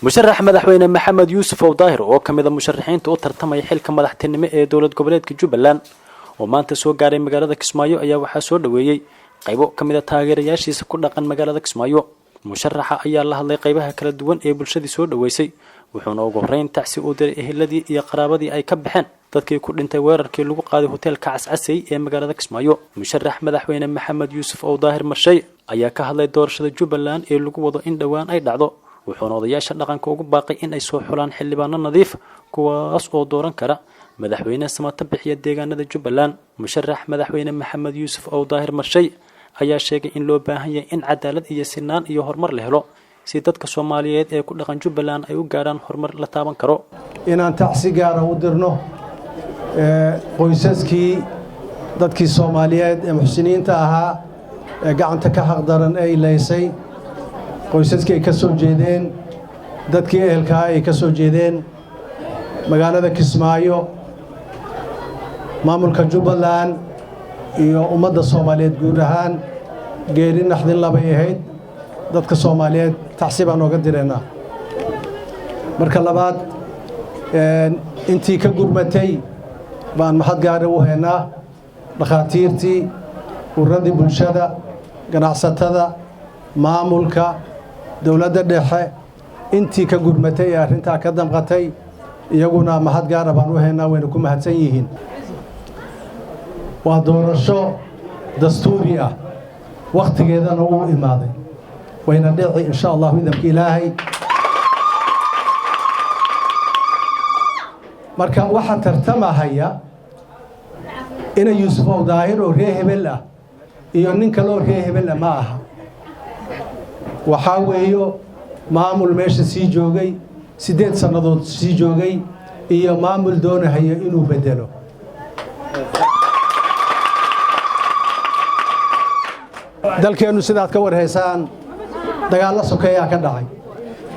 musharax madaxweyne Maxamed Yuusuf oo daahir oo kamid ah musharaxiinta u tartamay xilka madaxtinimo ee dowlad goboleedka Jubbaland oo maanta soo gaaray magaalada Kismaayo ayaa waxa soo dhaweeyay qaybo kamid ah taageerayaashiisa ku dhaqan magaalada Kismaayo. musharaxa ayaa la hadlay qaybaha kala duwan ee bulshada soo dhaweysay wuxuuna ugu horeyn tacsi u diray eheladii iyo qaraabadii ay ka baxeen dadkii ku dhintay werarkii lagu qaaday hotelka cascasey ee magaalada Kismaayo. musharax madaxweyne Maxamed Yuusuf oo daahir Marsheeye ayaa ka hadlay doorashada Jubbaland ee lagu wado in dhawaan ay dhacdo wuxuuna odayaasha dhaqanka ugu baaqay in ay soo xulaan xildhibaano nadiif kuwaas oo dooran kara madaxweyne samata bixiya deegaanada Jubbaland. musharax madaxweyne Maxamed Yuusuf oo daahir Marsheeye ayaa sheegay in loo baahan yahay in cadaalad iyo sinaan iyo horumar la helo si dadka Soomaaliyeed ee ku dhaqan Jubbaland ay u gaaraan horumar la taaban karo. inaan tacsi gaar ah u dirno qoysaskii dadkii Soomaaliyeed ee muxsiniinta ahaa ee gacanta ka xaq daran ay leysay qoysaskii ay ka soo jeedeen dadkii ehelka ay ka soo jeedeen magaalada Kismaayo maamulka Jubbaland iyo ummadda Soomaaliyeed guud ahaan geeri naxdin labay ahayd dadka Soomaaliyeed tacsi baan uga direynaa. marka labaad intii ka gurmatay baan mahad gaar u haynaa dhaqaatiirtii ururada bulshada ganacsatada maamulka dawladda dhexe intii ka gurmatay ee arrinta ka damqatay iyaguna mahad gaar baan u haynaa wayna ku mahadsan yihiin. waa doorasho dastuuri ah waqtigeedana uu imaaday wayna dhici insha Allah midabka Ilaahay. marka waxa tartamahaya ina Yuusuf oo daahir oo reer hebel ah iyo nin kale oo reer hebel ma aha waxa weeyo maamul meesha sii joogay 8 sanadood sii joogay iyo maamul doonaya inuu bedelo. dalkeenu sidaad ka warhaysaan dagaal sokeeya ka dhacay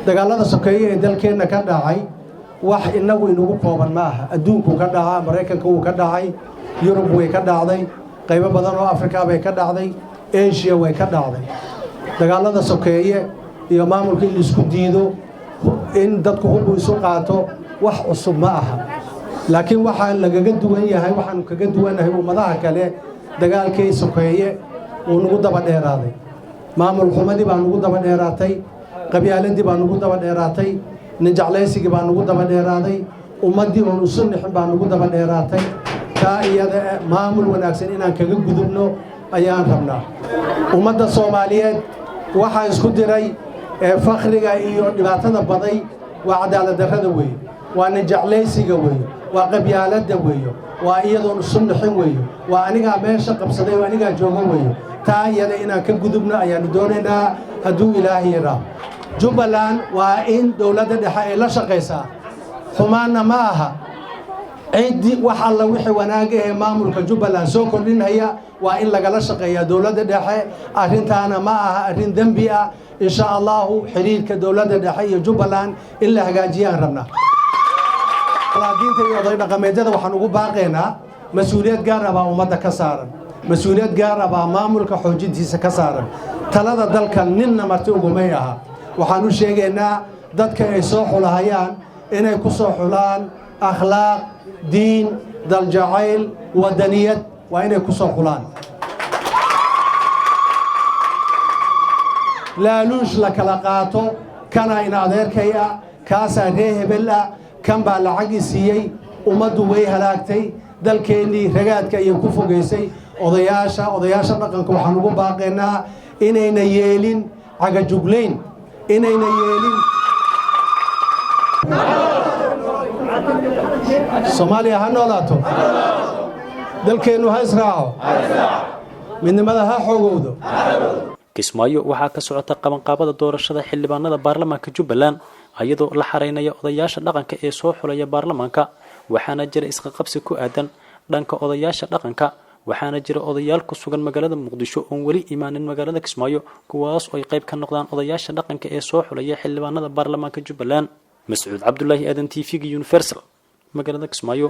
dagaalada sokeeya ee dalkeena ka dhacay wax inagu inagu kooban ma aha adduunku ka dhacay Mareykanka uu ka dhacay Yurub way ka dhacday qaybo badan oo Afrika bay ka dhacday Asia way ka dhacday. dagaalada sokeeya iyo maamulka in isku diido in dadku hub isu qaato wax cusub ma aha laakiin waxa lagaga duwan yahay waxaan kaga duwanahay ummadaha kale dagaalkii sokeeya oo nagu daba dheeraaday maamul xumadii baa nagu daba dheeraatay qabyaaladii baa nagu daba dheeraatay ninjaclaysigii baa nagu daba dheeraaday ummadii oo sunnixin baa nagu daba dheeraatay ka iyada maamul wanaagsan inaan kaga gudubno ayaan rabnaa. ummadda Soomaaliyeed waxa isku diray fakhriga iyo dhibaatada baday waa cadaalad darrada weey waa ninjaclaysiga weey waa qabyaalada weey waa iyadoo sunnixin weey waa aniga meesha qabsaday waa aniga joogo weey taa iyada inaan ka gudubno ayaan doonaynaa hadduu Ilaahay yiraahdo. Jubbaland waa in dawladda dhexe ay la shaqeysaa xumaana ma aha cidi wax alla wixii wanaag ah maamulka Jubbaland soo kordhinaya waa in laga la shaqeeyaa dawladda dhexe arrintaana ma aha arrin dambi ah insha Allah xiriirka dawladda dhexe iyo Jubbaland in la hagaajiyaan rabnaa. laakiinta iyo dhaqameedyada waxaan ugu baaqaynaa mas'uuliyad gaar ah baa ummadda ka saaran مسؤوليات جارة بمعمول كحوجتي سكسارا ثلاثة ذلك نن مرتوق ميها وحنو شيءنا ذاتك يصح لهيان إن يكسر حلان أخلاق دين ذل جعيل ودنية وإن يكسر حلان لا لوش لك لقاته كان إن أدير كيا كاسا ريه بلا كم بالعجسية ومدو ويه لاكتي ذلك إني رجعت كي يكفوا جيسي odayaasha dhaqanka waxaan ugu baaqaynaa inayna yeelin caga jugleyn inayna yeelin Soomaaliya ha noolaato dalkeenu ha israaco midnimada ha xoogowdo. Kismaayo waxaa ka socota qabanqaabada doorashada xildhibaanada baarlamaanka Jubbaland ayadoo la xareynaya odayaasha dhaqanka ee soo xulaya baarlamaanka waxaana jira isqa qabsi ku aadan dhanka odayaasha dhaqanka waxaana jira odayaal ku sugan magaalada Muqdisho oo wali imaanin magaalada Kismaayo kuwaas oo ay qayb ka noqdaan odayaasha dhaqanka ee soo xulaya xildhibaanada baarlamaanka Jubbaland. Mas'uud Cabdullaahi Aadan TV Universal magaalada Kismaayo.